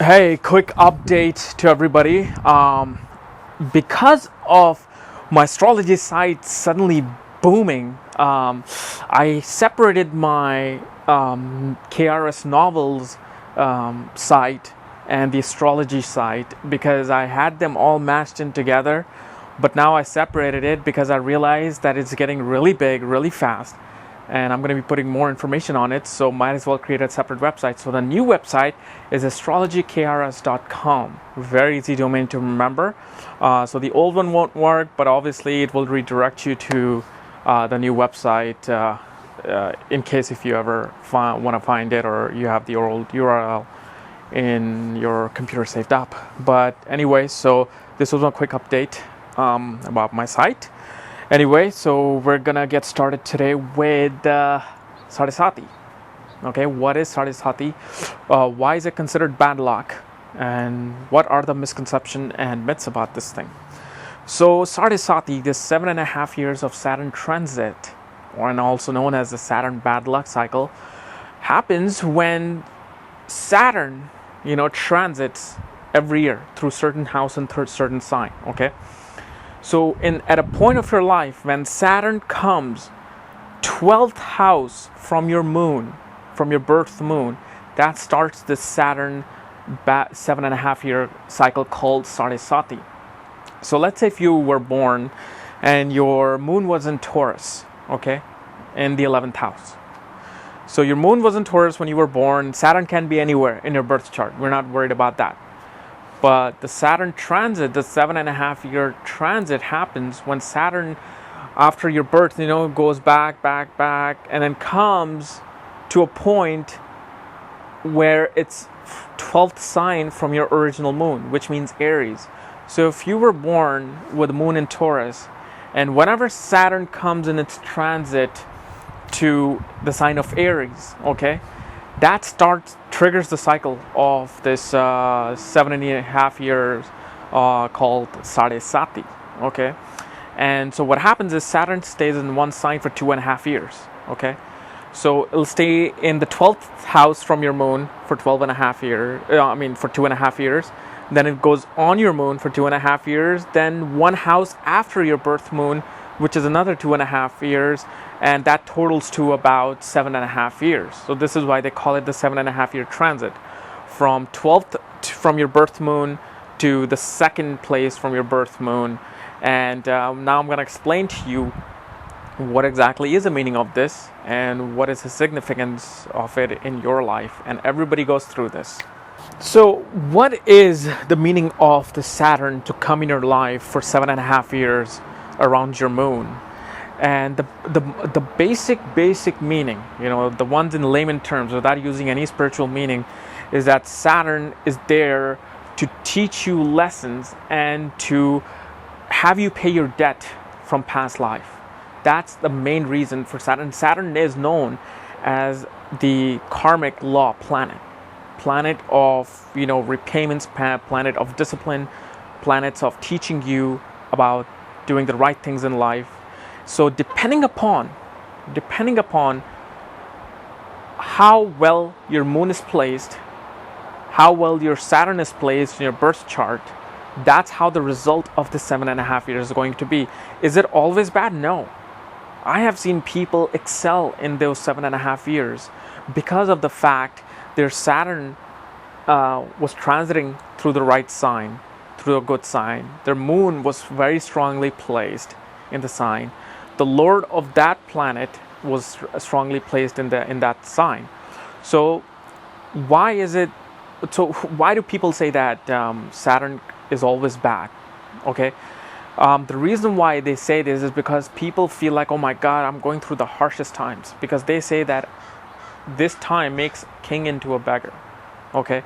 Hey, quick update to everybody. Because of my astrology site suddenly booming, I separated my KRS novels site and the astrology site because I had them all mashed in together. But now I separated it because I realized that it's getting really big, really fast, and I'm going to be putting more information on it, so might as well create a separate website. So the new website is astrologykrs.com. Very easy domain to remember. So the old one won't work, but obviously it will redirect you to the new website in case if you ever want to find it or you have the old URL in your computer saved up. But anyway, so this was a quick update about my site. Anyway, so we're gonna get started today with Sati. Okay, what is Sati? Why is it considered bad luck? And what are the misconceptions and myths about this thing? So Sati, this 7.5 years of Saturn transit, or also known as the Saturn bad luck cycle, happens when Saturn, transits every year through certain house and certain sign. Okay. So at a point of your life when Saturn comes 12th house from your moon, from your birth moon, that starts this Saturn 7.5 year cycle called Sati. So let's say if you were born and your moon was in Taurus, okay, in the 11th house. So your moon was in Taurus when you were born. Saturn can be anywhere in your birth chart. We're not worried about that. But the Saturn transit, the 7.5 year transit happens when Saturn, after your birth, goes back, and then comes to a point where it's 12th sign from your original moon, which means Aries. So if you were born with the moon in Taurus, and whenever Saturn comes in its transit to the sign of Aries, okay, that triggers the cycle of this 7.5 years called Sati. Okay, and so what happens is Saturn stays in one sign for 2.5 years. Okay, so it'll stay in the 12th house from your moon for 12.5 years. For 2.5 years. Then it goes on your moon for 2.5 years. Then one house after your birth moon, which is another 2.5 years, and that totals to about 7.5 years. So this is why they call it the 7.5 year transit, from 12th from your birth moon to the second place from your birth moon. And now I'm going to explain to you what exactly is the meaning of this and what is the significance of it in your life. And everybody goes through this. So what is the meaning of the Saturn to come in your life for 7.5 years around your moon? And the basic meaning, the ones in layman terms without using any spiritual meaning, is that Saturn is there to teach you lessons and to have you pay your debt from past life. That's the main reason for Saturn. Saturn is known as the karmic law planet of repayments, planet of discipline, planets of teaching you about doing the right things in life. So depending upon how well your moon is placed, how well your Saturn is placed in your birth chart, that's how the result of the 7.5 years is going to be. Is it always bad? No. I have seen people excel in those 7.5 years because of the fact their Saturn was transiting through the right sign, through a good sign. Their moon was very strongly placed in the sign. The lord of that planet was strongly placed in that sign. So why do people say that Saturn is always bad? Okay, the reason why they say this is because people feel like, oh my God, I'm going through the harshest times, because they say that this time makes king into a beggar. Okay,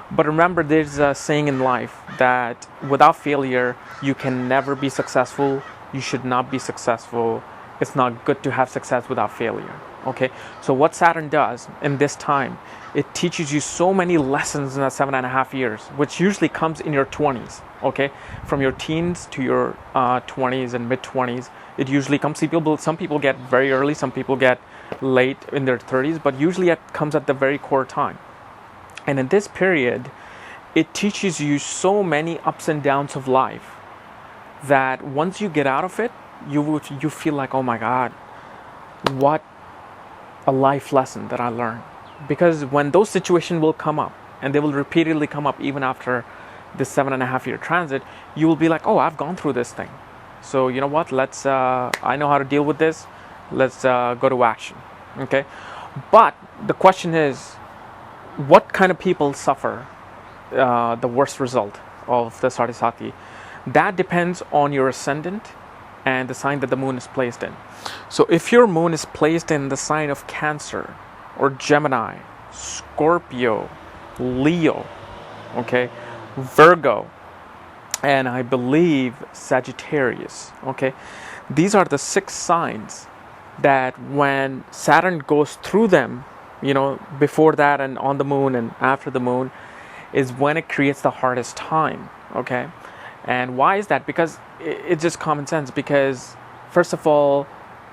but remember, there's a saying in life that without failure you can never be successful. You should not be successful. It's not good to have success without failure. Okay, so what Saturn does in this time, it teaches you so many lessons in that 7.5 years, which usually comes in your 20s. Okay, from your teens to your 20s and mid 20s, it usually comes. Some people get very early, some people get late in their 30s, but usually it comes at the very core time. And in this period, it teaches you so many ups and downs of life that once you get out of it, you feel like, oh my God, what a life lesson that I learned. Because when those situations will come up, and they will repeatedly come up even after this 7.5 year transit, you will be like, oh, I've gone through this thing. So you know what? I know how to deal with this. Let's go to action. Okay. But the question is, what kind of people suffer the worst result of the Sati? That depends on your ascendant and the sign that the moon is placed in. So if your moon is placed in the sign of Cancer or Gemini, Scorpio, Leo, okay, Virgo, and I believe Sagittarius, okay, these are the 6 signs that when Saturn goes through them, before that and on the moon and after the moon, is when it creates the hardest time, okay? And why is that? Because it's just common sense. Because first of all,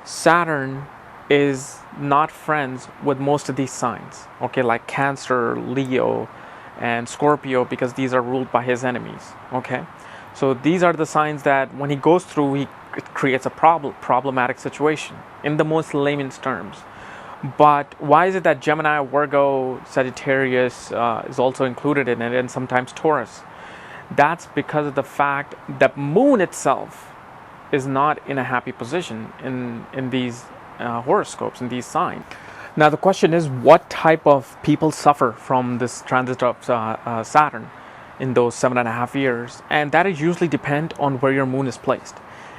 Saturn is not friends with most of these signs, okay, like Cancer, Leo, and Scorpio, because these are ruled by his enemies, okay? So these are the signs that when he goes through, it creates a problematic situation in the most layman's terms. But why is it that Gemini, Virgo, Sagittarius is also included in it, and sometimes Taurus? That's because of the fact that moon itself is not in a happy position in these horoscopes, in these signs. Now the question is, what type of people suffer from this transit of Saturn in those 7.5 years? And that is usually depend on where your moon is placed.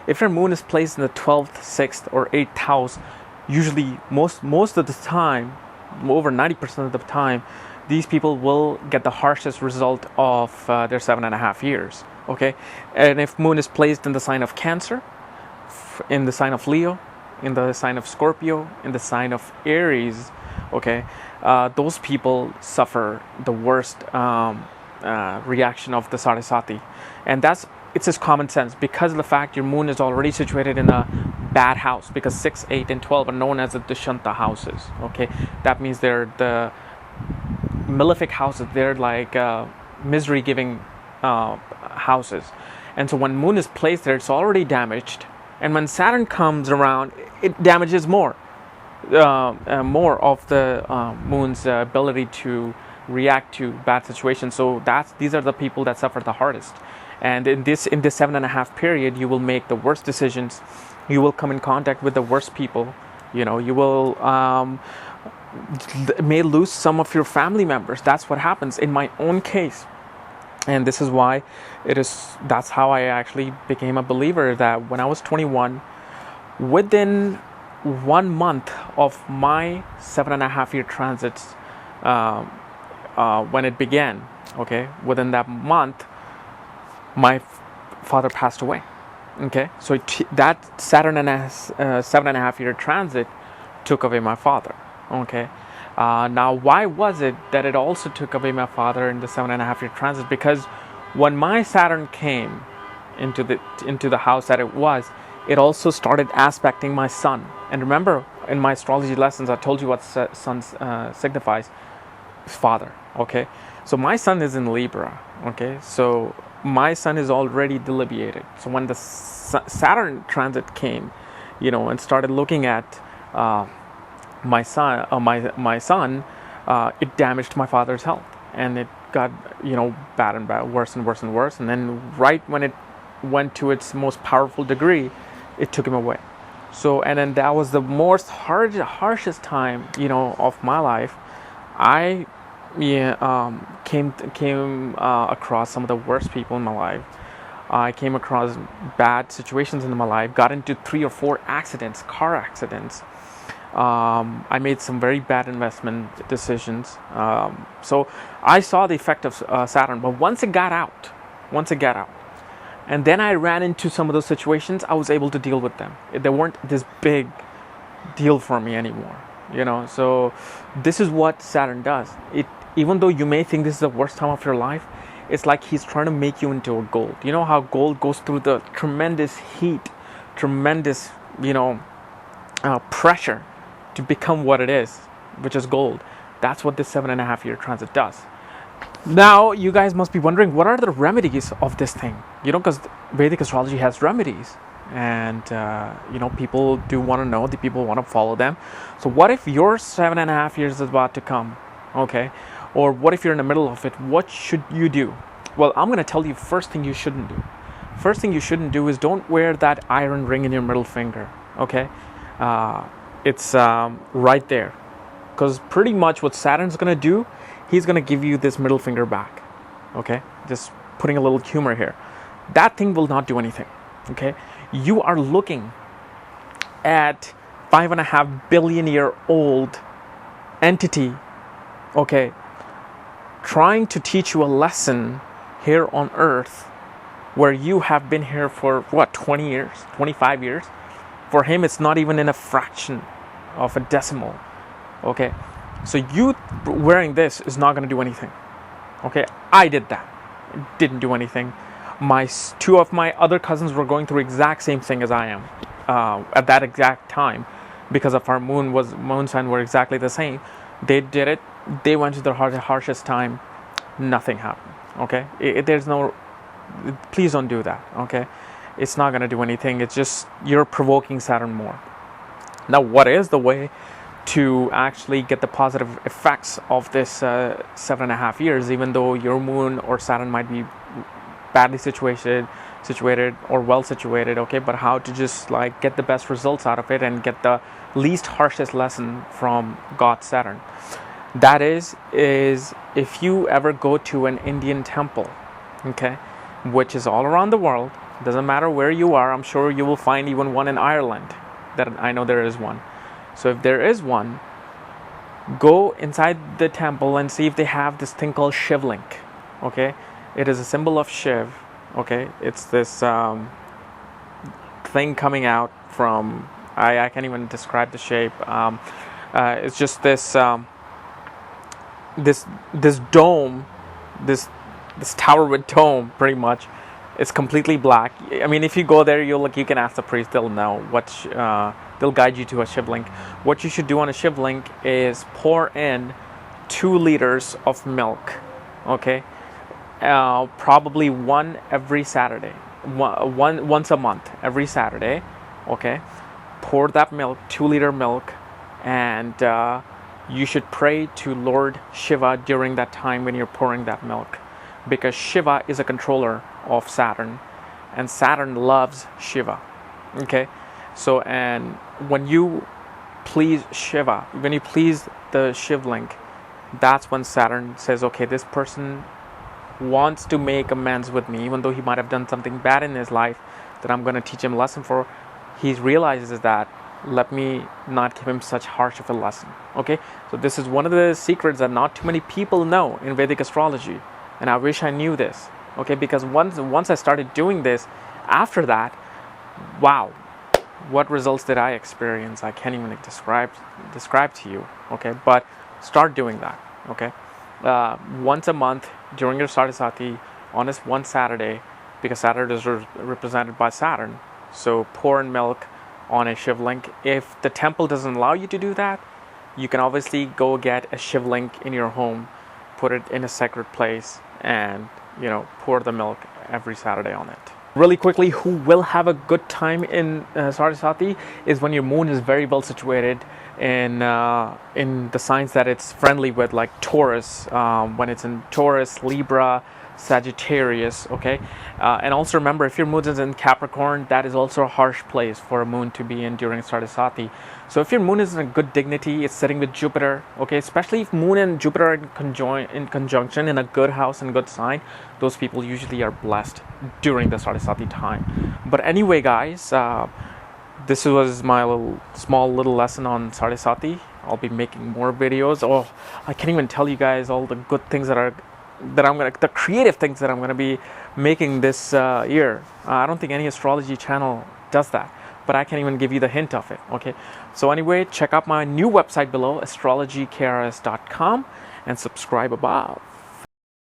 If your moon is placed in the 12th, 6th, or 8th house, usually most of the time, over 90% of the time, these people will get the harshest result of their 7.5 years. Okay, and if moon is placed in the sign of Cancer, in the sign of Leo, in the sign of Scorpio, in the sign of Aries, okay, those people suffer the worst reaction of the Sati. And it's just common sense, because of the fact your moon is already situated in a bad house, because 6, 8, and 12 are known as the Dushyanta houses. Okay, that means they're the malefic houses. They're like misery-giving houses. And so when moon is placed there, it's already damaged. And when Saturn comes around, it damages more of the moon's ability to react to bad situations. So these are the people that suffer the hardest. And in this 7.5 period, you will make the worst decisions. You will come in contact with the worst people. You will may lose some of your family members. That's what happens in my own case. And this is why that's how I actually became a believer, that when I was 21, within 1 month of my 7.5 year transits, when it began, okay, within that month, my father passed away. Okay, so that Saturn and 7.5 year transit took away my father. Okay, now why was it that it also took away my father in the 7.5 year transit? Because when my Saturn came into the house that it also started aspecting my sun. And remember, in my astrology lessons, I told you what sun signifies: father. Okay, so my sun is in Libra. Okay, so my sun is already delineated. So when the Saturn transit came, and started looking at my son, it damaged my father's health, and it got bad and bad, worse and worse and worse. And then right when it went to its most powerful degree, it took him away. So, and then that was the most harshest time of my life. I came across some of the worst people in my life. I came across bad situations in my life, got into 3 or 4 car accidents. I made some very bad investment decisions. So I saw the effect of Saturn. But once it got out, and then I ran into some of those situations, I was able to deal with them. They weren't this big deal for me anymore. So this is what Saturn does. Even though you may think this is the worst time of your life, it's like he's trying to make you into a gold. You know how gold goes through the tremendous heat, tremendous, pressure to become what it is, which is gold. That's what this 7.5 year transit does. Now, you guys must be wondering, what are the remedies of this thing? Because Vedic astrology has remedies, and people do want to know. The people want to follow them. So, what if your 7.5 years is about to come? Okay, or what if you're in the middle of it? What should you do? Well, I'm going to tell you first thing you shouldn't do. First thing you shouldn't do is don't wear that iron ring in your middle finger. Okay, it's right there, because pretty much what Saturn's going to do, he's going to give you this middle finger back. Okay, just putting a little humor here. That thing will not do anything. Okay, you are looking at 5.5 billion year old entity, okay, trying to teach you a lesson here on Earth, where you have been here for 20 years, 25 years. For him, it's not even in a fraction of a decimal. Okay, so you wearing this is not going to do anything. Okay, I did that. It didn't do anything. Two of my other cousins were going through exact same thing as I am at that exact time, because of our moon sign were exactly the same. They did it. They went to their harshest time. Nothing happened. Okay, there's no. Please don't do that. Okay, it's not going to do anything. It's just you're provoking Saturn more. Now, what is the way to actually get the positive effects of this 7.5 years, even though your moon or Saturn might be badly situated or well situated? Okay, but how to just get the best results out of it and get the least harshest lesson from God Saturn? That is if you ever go to an Indian temple, okay, which is all around the world, doesn't matter where you are. I'm sure you will find even one in Ireland. That I know there is one. So if there is one, go inside the temple and see if they have this thing called Shivling. Okay, it is a symbol of Shiv. Okay, it's this thing coming out from. I can't even describe the shape. It's just this this dome, this tower with dome, pretty much. It's completely black. I mean, if you go there, you can ask the priest. They'll know they'll guide you to a Shivling. What you should do on a Shivling is pour in 2 liters of milk. Okay, probably one every Saturday, once a month, every Saturday. Okay, pour that milk, 2-liter milk, and you should pray to Lord Shiva during that time when you're pouring that milk, because Shiva is a controller of Saturn, and Saturn loves Shiva. Okay, so and when you please Shiva, when you please the Shivling, that's when Saturn says, okay, this person wants to make amends with me, even though he might have done something bad in his life that I'm going to teach him a lesson for. He realizes that, let me not give him such harsh of a lesson. Okay, so this is one of the secrets that not too many people know in Vedic astrology, and I wish I knew this. Okay, because once I started doing this, after that, wow, what results did I experience? I can't even describe to you. Okay, but start doing that. Okay, once a month during your Sati on this one Saturday, because Saturn is represented by Saturn. So pour in milk on a Shivling. If the temple doesn't allow you to do that, you can obviously go get a Shivling in your home, put it in a sacred place, and pour the milk every Saturday on it. Really quickly, who will have a good time in Sati is when your moon is very well situated in the signs that it's friendly with, like Taurus, when it's in Taurus, Libra, Sagittarius. Okay, and also remember, if your moon is in Capricorn, that is also a harsh place for a moon to be in during Sati. So if your moon is in a good dignity, it's sitting with Jupiter. Okay, especially if moon and Jupiter are in conjunction in a good house and good sign, those people usually are blessed during the Sati time. But anyway, guys, this was my small little lesson on Sati. I'll be making more videos. Oh, I can't even tell you guys all the good things the creative things that I'm gonna be making this year. I don't think any astrology channel does that, but I can't even give you the hint of it. Okay, so anyway, check out my new website below, astrologykrs.com, and subscribe above.